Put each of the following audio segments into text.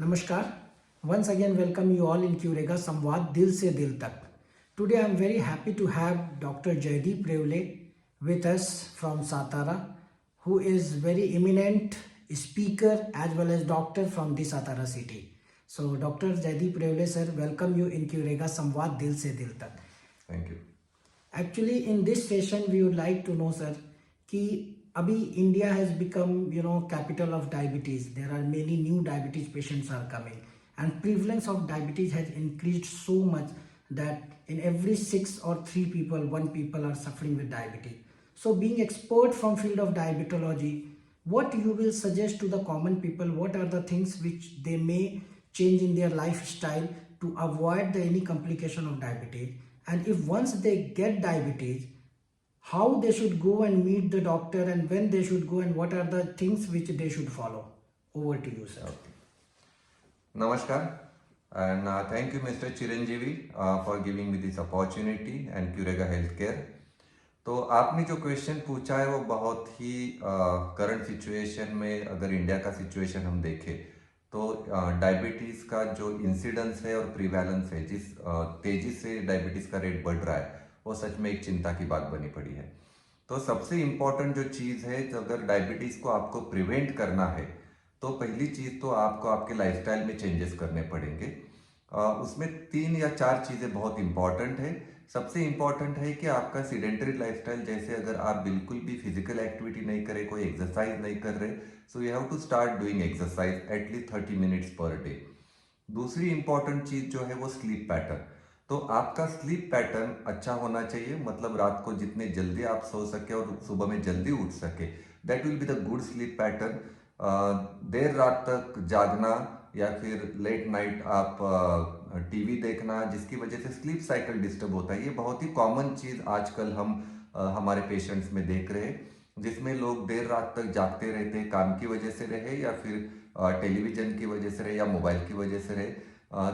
Namaskar. Once again, welcome you all in Curega Samvad Dil Se Dil Tak. Today, I am very happy to have Dr. Jaideep Revle with us from Satara, who is very eminent speaker as well as doctor from the Satara city. So, Dr. Jaideep Revle sir, welcome you in Curega Samvad Dil Se Dil Tak. Thank you. Actually, in this session, we would like to know, sir, कि अभी India has become, capital of diabetes. There are many new diabetes patients are coming, and prevalence of diabetes has increased so much that in every 6 or 3 people, 1 people are suffering with diabetes. So, being expert from field of diabetology, what you will suggest to the common people? What are the things which they may change in their lifestyle to avoid any complication of diabetes? And if once they get diabetes, how they should go and meet the doctor, and when they should go, and what are the things which they should follow? Over to you, sir. नमस्कार and thank you Mr. Chiranjeevi for giving me this opportunity and Curega Healthcare। तो आपने जो question पूछा है वो बहुत ही current situation में, अगर इंडिया का सिचुएशन हम देखें तो डायबिटीज़ का जो इंसिडेंस है और प्रिवेलेंस है, जिस तेज़ी से डायबिटीज़ का रेट बढ़ रहा है, वो सच में एक चिंता की बात बनी पड़ी है। तो सबसे इम्पॉर्टेंट जो चीज़ है, तो अगर डायबिटीज़ को आपको प्रिवेंट करना है तो पहली चीज़ तो आपको आपके लाइफस्टाइल में चेंजेस करने पड़ेंगे। उसमें 3 या 4 चीज़ें बहुत इंपॉर्टेंट है। सबसे इम्पॉर्टेंट है कि आपका सीडेंटरी लाइफस्टाइल, जैसे अगर आप बिल्कुल भी फिजिकल एक्टिविटी नहीं करें, कोई एक्सरसाइज नहीं कर रहे, so you have to start doing exercise at least 30 minutes per day. दूसरी इंपॉर्टेंट चीज़ जो है वो स्लीप पैटर्न। तो आपका स्लीप पैटर्न अच्छा होना चाहिए, मतलब रात को जितने जल्दी आप सो सके और सुबह में जल्दी उठ सके, that will be the good sleep pattern. देर रात तक जागना या फिर लेट नाइट आप टीवी देखना, जिसकी वजह से स्लीप साइकिल डिस्टर्ब होता है, ये बहुत ही कॉमन चीज़ आजकल हम हमारे पेशेंट्स में देख रहे हैं, जिसमें लोग देर रात तक जागते रहते हैं, काम की वजह से रहे या फिर टेलीविजन की वजह से रहे या मोबाइल की वजह से रहे।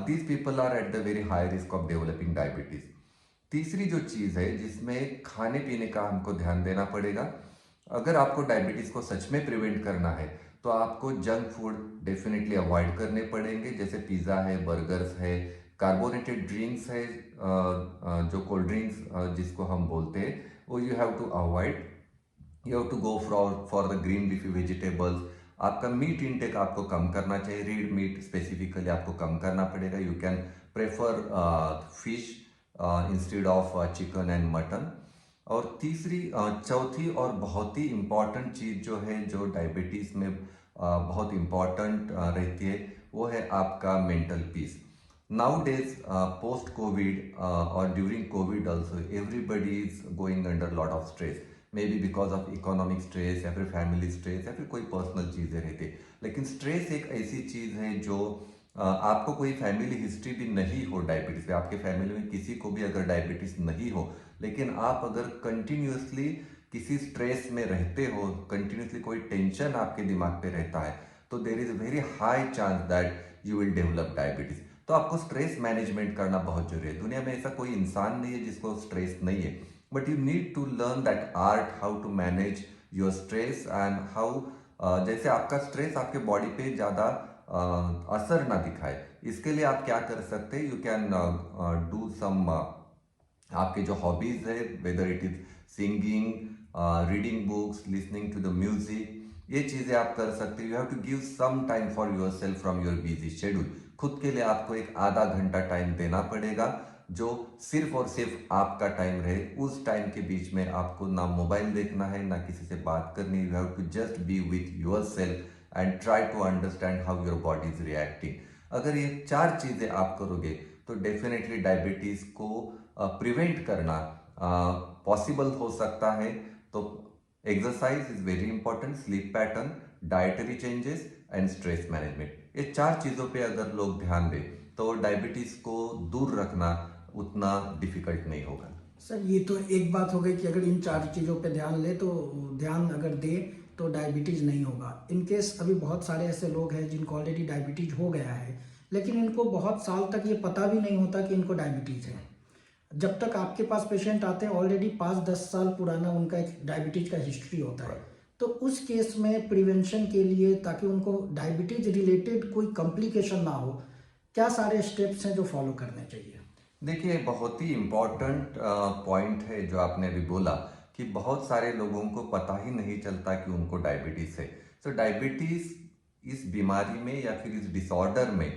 These people are at the very high risk of developing diabetes. तीसरी जो चीज़ है जिसमें खाने पीने का हमको ध्यान देना पड़ेगा। अगर आपको डायबिटीज़ को सच में प्रिवेंट करना है तो आपको जंक फूड डेफिनेटली अवॉइड करने पड़ेंगे, जैसे पिज़्ज़ा है, बर्गर्स है, कार्बोनेटेड ड्रिंक्स है, जो कोल्ड ड्रिंक्स जिसको हम बोलते हैं, वो you have to avoid. You have to go for the green leafy vegetables. आपका मीट इंटेक आपको कम करना चाहिए, रेड मीट स्पेसिफिकली आपको कम करना पड़ेगा। You can prefer fish instead of chicken and mutton. और चौथी और बहुत ही इम्पॉर्टेंट चीज़ जो है, जो डायबिटीज़ में बहुत इम्पॉर्टेंट रहती है, वो है आपका mental peace. Now days post covid और during covid also everybody is going under lot of stress, maybe because of economic stress या फिर फैमिली स्ट्रेस या फिर कोई पर्सनल चीज़ें रहती। लेकिन स्ट्रेस एक ऐसी चीज़ है जो आपको कोई फैमिली हिस्ट्री भी नहीं हो डायबिटीज़ पे, आपके फैमिली में किसी को भी अगर डायबिटीज़ नहीं हो, लेकिन आप अगर कंटिन्यूसली किसी स्ट्रेस में रहते हो, कंटिन्यूसली कोई टेंशन आपके दिमाग पे रहता है, तो there is a very high chance that you will develop diabetes. तो आपको स्ट्रेस मैनेजमेंट करना बहुत जरूरी है। दुनिया में ऐसा कोई इंसान नहीं है जिसको स्ट्रेस नहीं है, but you need to learn that art, how to manage your stress and how, जैसे आपका स्ट्रेस आपके बॉडी पे ज़्यादा असर ना दिखाए, इसके लिए आप क्या कर सकते हैं, यू कैन डू सम, आपके जो हॉबीज़ है, whether it is singing, reading books, listening to the music, ये चीज़ें आप कर सकते हैं। You have to give some time for yourself from your busy schedule. खुद के लिए आपको एक आधा घंटा टाइम देना पड़ेगा, जो सिर्फ और सिर्फ आपका टाइम रहे। उस टाइम के बीच में आपको ना मोबाइल देखना है, ना किसी से बात करनी। You have to just be with yourself and try to understand how your body is reacting. अगर ये 4 चीज़ें आप करोगे तो डेफिनेटली डायबिटीज़ को प्रिवेंट करना पॉसिबल हो सकता है। तो exercise is very important, sleep pattern, dietary changes and stress management, ये 4 चीज़ों पे अगर लोग ध्यान दें तो डायबिटीज़ को दूर रखना उतना डिफिकल्ट नहीं होगा। सर, ये तो एक बात हो गई कि अगर इन 4 चीज़ों पे ध्यान ले तो ध्यान अगर दे तो डायबिटीज़ नहीं होगा। इन केस अभी बहुत सारे ऐसे लोग हैं जिनको ऑलरेडी डायबिटीज़ हो गया है, लेकिन इनको बहुत साल तक ये पता भी नहीं होता कि इनको डायबिटीज़ है। जब तक आपके पास पेशेंट आते हैं, ऑलरेडी 5-10 साल पुराना उनका एक डायबिटीज़ का हिस्ट्री होता है। तो उस केस में प्रिवेंशन के लिए, ताकि उनको डायबिटीज रिलेटेड कोई कॉम्प्लिकेशन ना हो, क्या सारे स्टेप्स हैं जो फॉलो करने चाहिए? देखिए, बहुत ही इम्पोर्टेंट पॉइंट है जो आपने अभी बोला कि बहुत सारे लोगों को पता ही नहीं चलता कि उनको डायबिटीज है। तो डायबिटीज इस बीमारी में या फिर इस डिसऑर्डर में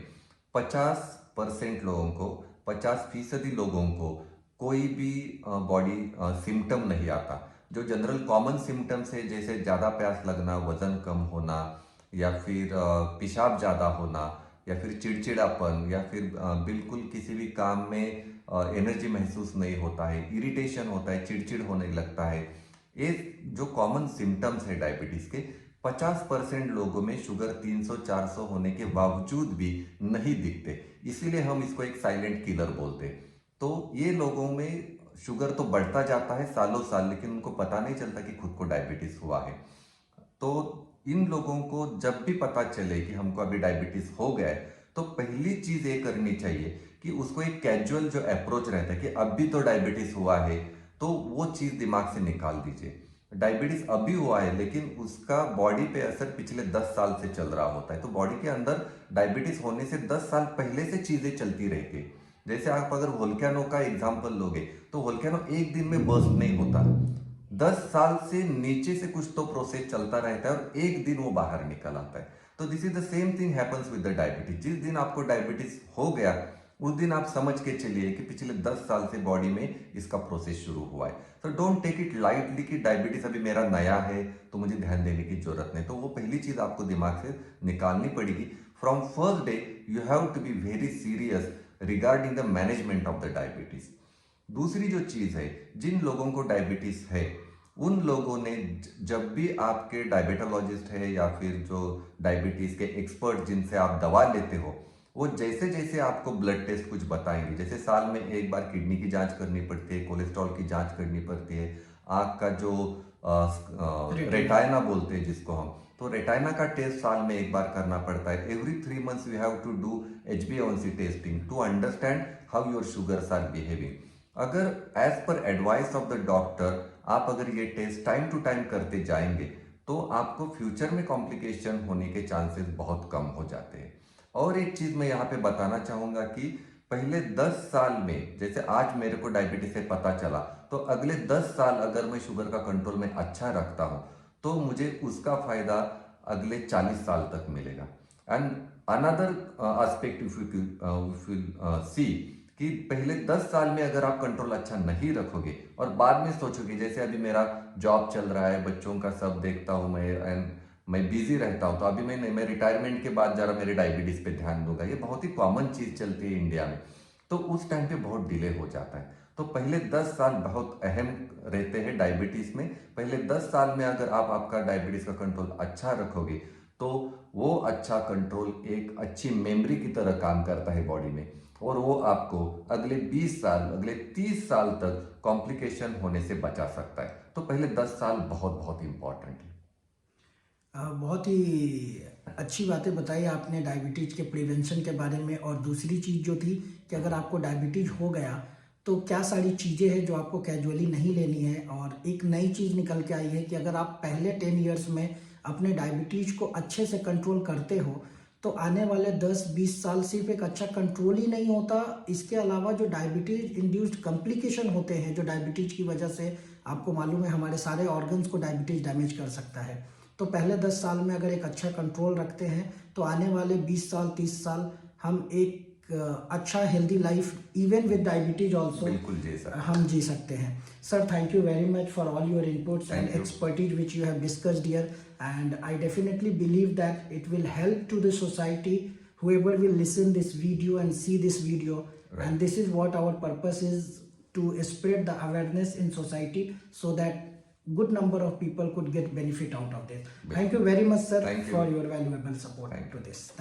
50% लोगों को, 50% लोगों को कोई भी बॉडी सिम्टम नहीं आता। जो जनरल कॉमन सिम्टम्स है, जैसे ज़्यादा प्यास लगना, वजन कम होना, या फिर पेशाब ज़्यादा होना, या फिर चिड़चिड़ापन, या फिर बिल्कुल किसी भी काम में एनर्जी महसूस नहीं होता है, इरिटेशन होता है, चिड़चिड़ होने लगता है, ये जो कॉमन सिम्टम्स है डायबिटीज के, 50% लोगों में शुगर 300-400 होने के बावजूद भी नहीं दिखते। इसीलिए हम इसको एक साइलेंट किलर बोलते हैं। तो ये लोगों में शुगर तो बढ़ता जाता है सालों साल, लेकिन उनको पता नहीं चलता कि खुद को डायबिटीज हुआ है। तो इन लोगों को जब भी पता चले कि हमको अभी डायबिटीज हो गया है, तो पहली चीज ये करनी चाहिए कि उसको एक कैजुअल जो अप्रोच रहता है कि अभी तो डायबिटीज हुआ है, तो वो चीज दिमाग से निकाल दीजिए। डायबिटीज अभी हुआ है, लेकिन उसका बॉडी पे असर पिछले 10 साल से चल रहा होता है। तो बॉडी के अंदर डायबिटीज होने से 10 साल पहले से चीजें चलती रहती है। जैसे आप अगर वोल्केनो का एग्जाम्पल लोगे, तो वोल्केनो एक दिन में बर्स्ट नहीं होता। 10 साल से नीचे से कुछ तो प्रोसेस चलता रहता है और एक दिन वो बाहर निकल आता है। तो this is the same thing happens with the diabetes. जिस दिन आपको डायबिटीज हो गया, उस दिन आप समझ के चलिए कि पिछले 10 साल से बॉडी में इसका प्रोसेस शुरू हुआ है। तो डोंट टेक इट लाइटली कि डायबिटीज अभी मेरा नया है तो मुझे ध्यान देने की जरूरत नहीं। तो वो पहली चीज आपको दिमाग से निकालनी पड़ेगी। From first day you have to be very serious regarding the management of the diabetes. दूसरी जो चीज है, जिन लोगों को डायबिटीज है, उन लोगों ने जब भी आपके डायबिटोलॉजिस्ट है या फिर जो डायबिटीज के एक्सपर्ट जिनसे आप दवा लेते हो, वो जैसे जैसे आपको ब्लड टेस्ट कुछ बताएंगे, जैसे साल में एक बार किडनी की जांच करनी पड़ती है, कोलेस्ट्रॉल की जांच करनी पड़ती है, आंख का जो रेटाइना बोलते हैं जिसको हम, तो रेटाइना का टेस्ट साल में एक बार करना पड़ता है। Every 3 months you have to do HbA1c testing to understand how your sugars are behaving. अगर as per advice of the doctor आप अगर ये टेस्ट टाइम टू टाइम करते जाएंगे, तो आपको फ्यूचर में कॉम्प्लिकेशन होने के चांसेस बहुत कम हो जाते हैं। और एक चीज मैं यहाँ पे बताना चाहूंगा कि पहले 10 साल में, जैसे आज मेरे को डायबिटीज से पता चला, तो अगले 10 साल अगर मैं शुगर का कंट्रोल में अच्छा रखता हूँ, तो मुझे उसका फायदा अगले 40 साल तक मिलेगा। And another aspect if you see कि पहले 10 साल में अगर आप कंट्रोल अच्छा नहीं रखोगे और बाद में सोचोगे, जैसे अभी मेरा जॉब चल रहा है, बच्चों का सब देखता हूँ मैं, एंड मैं बिजी रहता हूँ, तो अभी मैं रिटायरमेंट के बाद जरा मेरे डायबिटीज पे ध्यान दूंगा, ये बहुत ही कॉमन चीज चलती है इंडिया में, तो उस टाइम पे बहुत डिले हो जाता है। तो पहले 10 साल बहुत अहम रहते हैं डायबिटीज में। पहले 10 साल में अगर आप आपका डायबिटीज का कंट्रोल अच्छा रखोगे, तो वो अच्छा कंट्रोल एक अच्छी मेमोरी की तरह काम करता है बॉडी में, और वो आपको अगले 20 साल, अगले 30 साल तक कॉम्प्लिकेशन होने से बचा सकता है। तो पहले 10 साल बहुत बहुत इंपॉर्टेंट है। बहुत ही अच्छी बातें बताई आपने डायबिटीज के प्रिवेंशन के बारे में। और दूसरी चीज़ जो थी कि अगर आपको डायबिटीज हो गया तो क्या सारी चीज़ें हैं जो आपको कैजुअली नहीं लेनी है। और एक नई चीज़ निकल के आई है कि अगर आप पहले 10 ईयर्स में अपने डायबिटीज को अच्छे से कंट्रोल करते हो, तो आने वाले 10-20 साल सिर्फ एक अच्छा कंट्रोल ही नहीं होता, इसके अलावा जो डायबिटीज इंड्यूस्ड कॉम्प्लिकेशन होते हैं, जो डायबिटीज की वजह से आपको मालूम है हमारे सारे ऑर्गन्स को डायबिटीज डैमेज कर सकता है। तो पहले 10 साल में अगर एक अच्छा कंट्रोल रखते हैं, तो आने वाले 20 साल 30 साल हम एक अच्छा healthy life even with diabetes also बिल्कुल जी सर, हम जी सकते हैं। Sir, thank you very much for all your inputs and Thank you. expertise which you have discussed here, and I definitely believe that it will help to the society, whoever will listen this video and see this video. Right. And this is what our purpose is, to spread the awareness in society so that good number of people could get benefit out of this. Thank you very much, sir, Thank you. for your valuable support Thank to this.